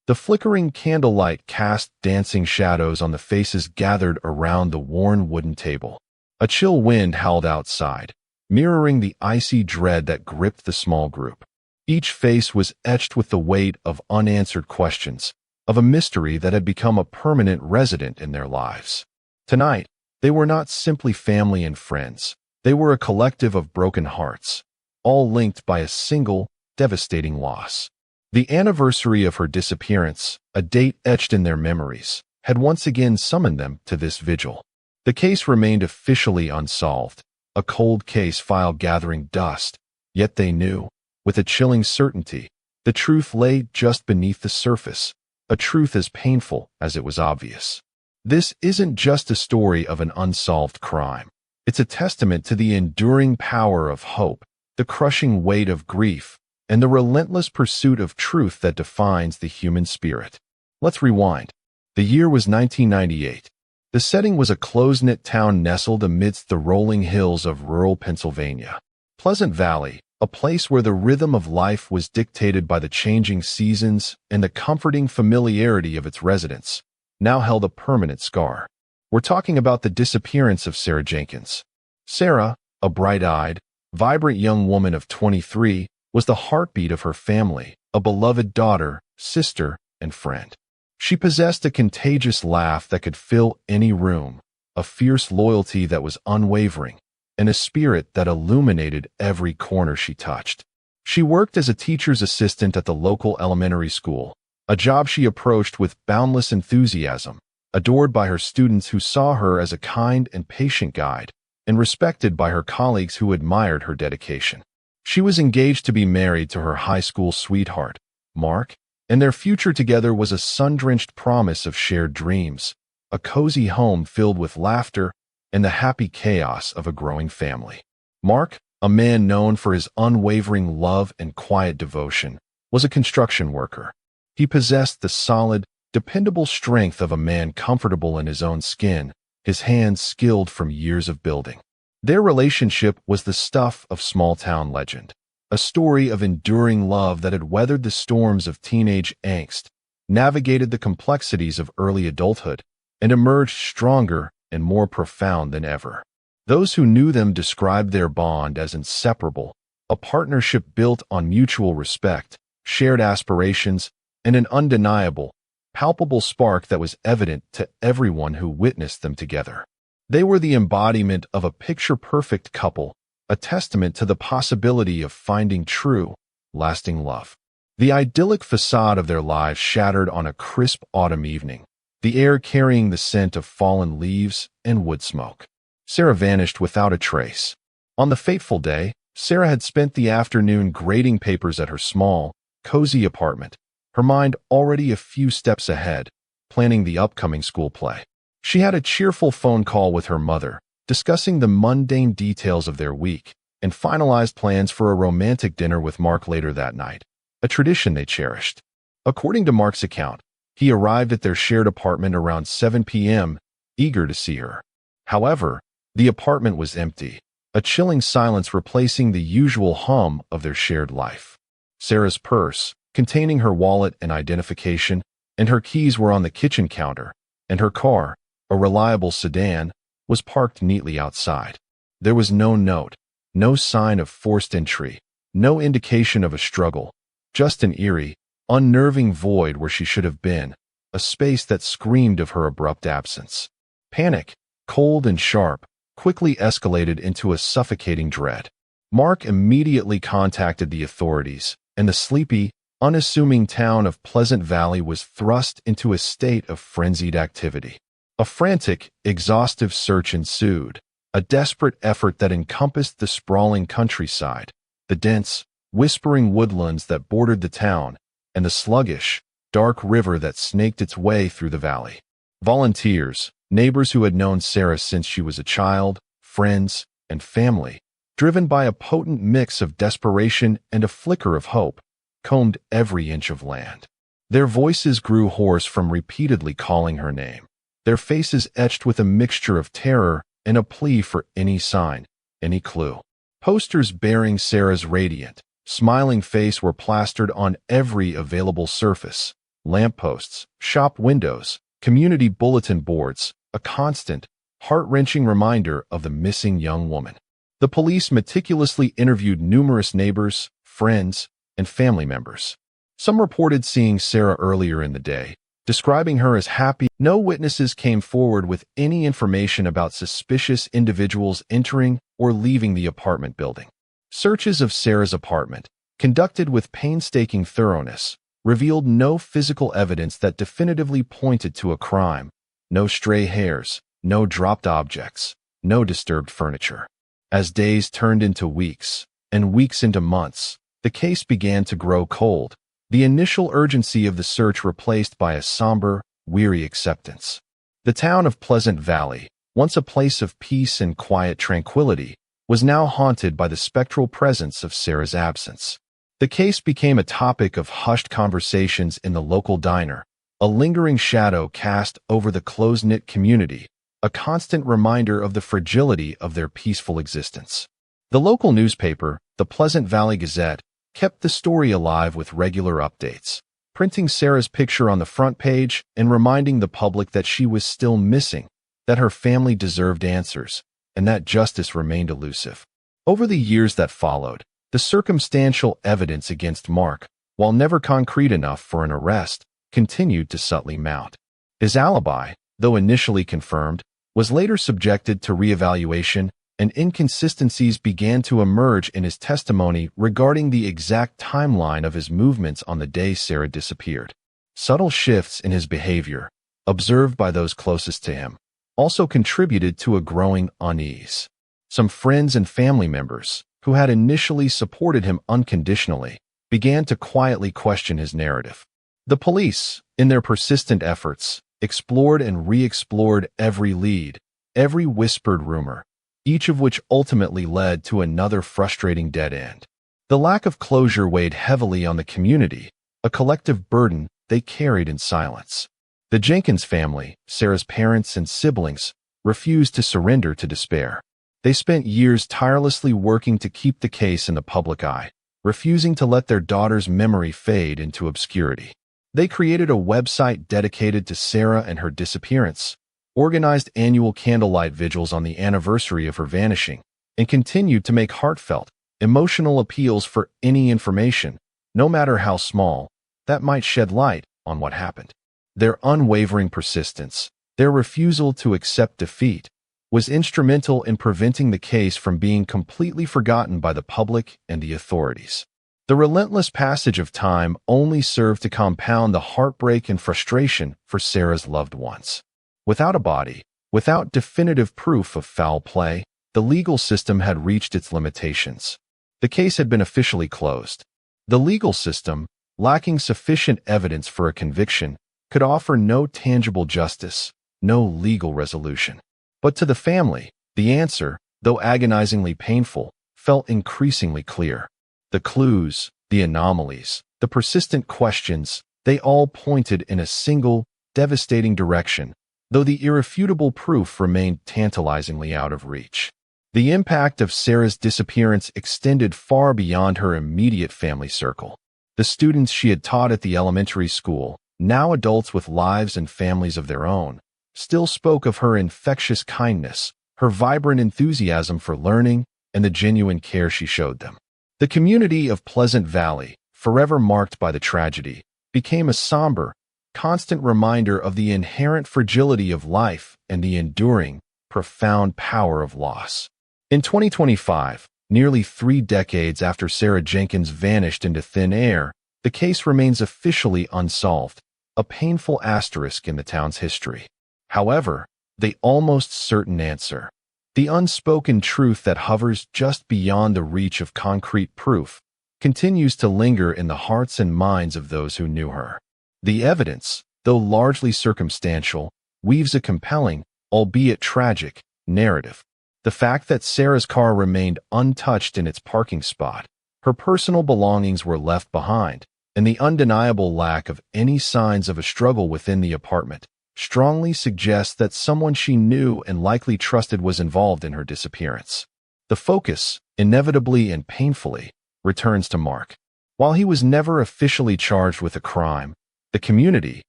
The flickering candlelight cast dancing shadows on the faces gathered around the worn wooden table. A chill wind howled outside, mirroring the icy dread that gripped the small group. Each face was etched with the weight of unanswered questions, of a mystery that had become a permanent resident in their lives. Tonight, they were not simply family and friends. They were a collective of broken hearts, all linked by a single, devastating loss. The anniversary of her disappearance, a date etched in their memories, had once again summoned them to this vigil. The case remained officially unsolved, a cold case file gathering dust, yet they knew, with a chilling certainty, the truth lay just beneath the surface, a truth as painful as it was obvious. This isn't just a story of an unsolved crime. It's a testament to the enduring power of hope, the crushing weight of grief, and the relentless pursuit of truth that defines the human spirit. Let's rewind. The year was 1998. The setting was a close-knit town nestled amidst the rolling hills of rural Pennsylvania. Pleasant Valley, a place where the rhythm of life was dictated by the changing seasons and the comforting familiarity of its residents, now held a permanent scar. We're talking about the disappearance of Sarah Jenkins. Sarah, a bright-eyed, vibrant young woman of 23, was the heartbeat of her family, a beloved daughter, sister, and friend. She possessed a contagious laugh that could fill any room, a fierce loyalty that was unwavering, and a spirit that illuminated every corner she touched. She worked as a teacher's assistant at the local elementary school, a job she approached with boundless enthusiasm, adored by her students who saw her as a kind and patient guide, and respected by her colleagues who admired her dedication. She was engaged to be married to her high school sweetheart, Mark, and their future together was a sun-drenched promise of shared dreams, a cozy home filled with laughter, and the happy chaos of a growing family. Mark, a man known for his unwavering love and quiet devotion, was a construction worker. He possessed the solid, dependable strength of a man comfortable in his own skin, his hands skilled from years of building. Their relationship was the stuff of small-town legend, a story of enduring love that had weathered the storms of teenage angst, navigated the complexities of early adulthood, and emerged stronger and more profound than ever. Those who knew them described their bond as inseparable, a partnership built on mutual respect, shared aspirations, and an undeniable, palpable spark that was evident to everyone who witnessed them together. They were the embodiment of a picture-perfect couple, a testament to the possibility of finding true, lasting love. The idyllic facade of their lives shattered on a crisp autumn evening, the air carrying the scent of fallen leaves and wood smoke. Sarah vanished without a trace. On the fateful day, Sarah had spent the afternoon grading papers at her small, cozy apartment, her mind already a few steps ahead, planning the upcoming school play. She had a cheerful phone call with her mother, discussing the mundane details of their week, and finalized plans for a romantic dinner with Mark later that night, a tradition they cherished. According to Mark's account, he arrived at their shared apartment around 7 p.m., eager to see her. However, the apartment was empty, a chilling silence replacing the usual hum of their shared life. Sarah's purse, containing her wallet and identification, and her keys were on the kitchen counter, and her car, a reliable sedan, was parked neatly outside. There was no note, no sign of forced entry, no indication of a struggle, just an eerie, unnerving void where she should have been, a space that screamed of her abrupt absence. Panic, cold and sharp, quickly escalated into a suffocating dread. Mark immediately contacted the authorities, and the sleepy, unassuming town of Pleasant Valley was thrust into a state of frenzied activity. A frantic, exhaustive search ensued, a desperate effort that encompassed the sprawling countryside, the dense, whispering woodlands that bordered the town, and the sluggish, dark river that snaked its way through the valley. Volunteers, neighbors who had known Sarah since she was a child, friends, and family, driven by a potent mix of desperation and a flicker of hope, combed every inch of land. Their voices grew hoarse from repeatedly calling her name, their faces etched with a mixture of terror and a plea for any sign, any clue. Posters bearing Sarah's radiant, smiling face were plastered on every available surface, lampposts, shop windows, community bulletin boards, a constant, heart-wrenching reminder of the missing young woman. The police meticulously interviewed numerous neighbors, friends, and family members. Some reported seeing Sarah earlier in the day, describing her as happy. No witnesses came forward with any information about suspicious individuals entering or leaving the apartment building. Searches of Sarah's apartment, conducted with painstaking thoroughness, revealed no physical evidence that definitively pointed to a crime. No stray hairs, no dropped objects, no disturbed furniture. As days turned into weeks, and weeks into months, the case began to grow cold, the initial urgency of the search replaced by a somber, weary acceptance. The town of Pleasant Valley, once a place of peace and quiet tranquility, was now haunted by the spectral presence of Sarah's absence. The case became a topic of hushed conversations in the local diner, a lingering shadow cast over the close-knit community, a constant reminder of the fragility of their peaceful existence. The local newspaper, the Pleasant Valley Gazette, kept the story alive with regular updates, printing Sarah's picture on the front page and reminding the public that she was still missing, that her family deserved answers, and that justice remained elusive. Over the years that followed, the circumstantial evidence against Mark, while never concrete enough for an arrest, continued to subtly mount. His alibi, though initially confirmed, was later subjected to reevaluation, and inconsistencies began to emerge in his testimony regarding the exact timeline of his movements on the day Sarah disappeared. Subtle shifts in his behavior, observed by those closest to him, also contributed to a growing unease. Some friends and family members, who had initially supported him unconditionally, began to quietly question his narrative. The police, in their persistent efforts, explored and re-explored every lead, every whispered rumor, each of which ultimately led to another frustrating dead end. The lack of closure weighed heavily on the community, a collective burden they carried in silence. The Jenkins family, Sarah's parents and siblings, refused to surrender to despair. They spent years tirelessly working to keep the case in the public eye, refusing to let their daughter's memory fade into obscurity. They created a website dedicated to Sarah and her disappearance, organized annual candlelight vigils on the anniversary of her vanishing, and continued to make heartfelt, emotional appeals for any information, no matter how small, that might shed light on what happened. Their unwavering persistence, their refusal to accept defeat, was instrumental in preventing the case from being completely forgotten by the public and the authorities. The relentless passage of time only served to compound the heartbreak and frustration for Sarah's loved ones. Without a body, without definitive proof of foul play, the legal system had reached its limitations. The case had been officially closed. The legal system, lacking sufficient evidence for a conviction, could offer no tangible justice, no legal resolution. But to the family, the answer, though agonizingly painful, felt increasingly clear. The clues, the anomalies, the persistent questions, they all pointed in a single, devastating direction, though the irrefutable proof remained tantalizingly out of reach. The impact of Sarah's disappearance extended far beyond her immediate family circle. The students she had taught at the elementary school, now adults with lives and families of their own, still spoke of her infectious kindness, her vibrant enthusiasm for learning, and the genuine care she showed them. The community of Pleasant Valley, forever marked by the tragedy, became a somber, constant reminder of the inherent fragility of life and the enduring, profound power of loss. In 2025, nearly 3 decades after Sarah Jenkins vanished into thin air, the case remains officially unsolved, a painful asterisk in the town's history. However, the almost certain answer, the unspoken truth that hovers just beyond the reach of concrete proof, continues to linger in the hearts and minds of those who knew her. The evidence, though largely circumstantial, weaves a compelling, albeit tragic, narrative. The fact that Sarah's car remained untouched in its parking spot, her personal belongings were left behind, and the undeniable lack of any signs of a struggle within the apartment strongly suggests that someone she knew and likely trusted was involved in her disappearance. The focus, inevitably and painfully, returns to Mark. While he was never officially charged with a crime, The community,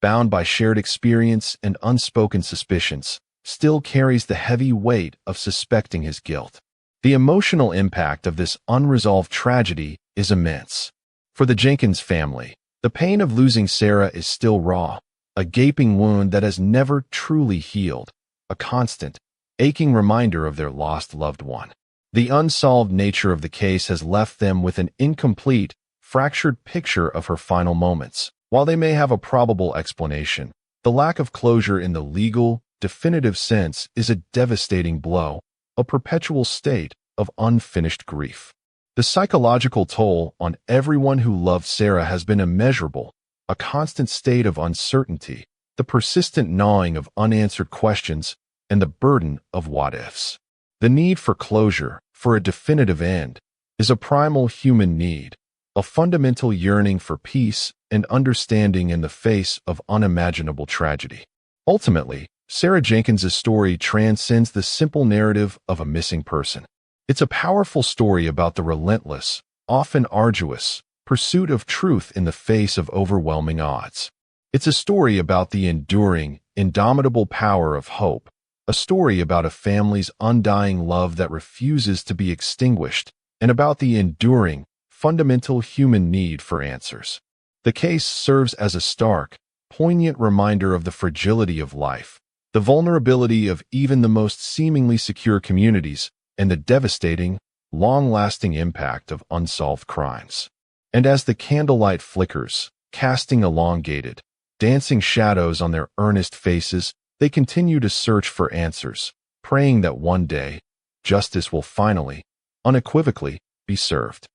bound by shared experience and unspoken suspicions, still carries the heavy weight of suspecting his guilt. The emotional impact of this unresolved tragedy is immense. For the Jenkins family, the pain of losing Sarah is still raw, a gaping wound that has never truly healed, a constant, aching reminder of their lost loved one. The unsolved nature of the case has left them with an incomplete, fractured picture of her final moments. While they may have a probable explanation, the lack of closure in the legal, definitive sense is a devastating blow, a perpetual state of unfinished grief. The psychological toll on everyone who loved Sarah has been immeasurable, a constant state of uncertainty, the persistent gnawing of unanswered questions, and the burden of what-ifs. The need for closure, for a definitive end, is a primal human need, a fundamental yearning for peace and understanding in the face of unimaginable tragedy. Ultimately, Sarah Jenkins's story transcends the simple narrative of a missing person. It's a powerful story about the relentless, often arduous, pursuit of truth in the face of overwhelming odds. It's a story about the enduring, indomitable power of hope, a story about a family's undying love that refuses to be extinguished, and about the enduring, fundamental human need for answers. The case serves as a stark, poignant reminder of the fragility of life, the vulnerability of even the most seemingly secure communities, and the devastating, long-lasting impact of unsolved crimes. And as the candlelight flickers, casting elongated, dancing shadows on their earnest faces, they continue to search for answers, praying that one day, justice will finally, unequivocally, be served.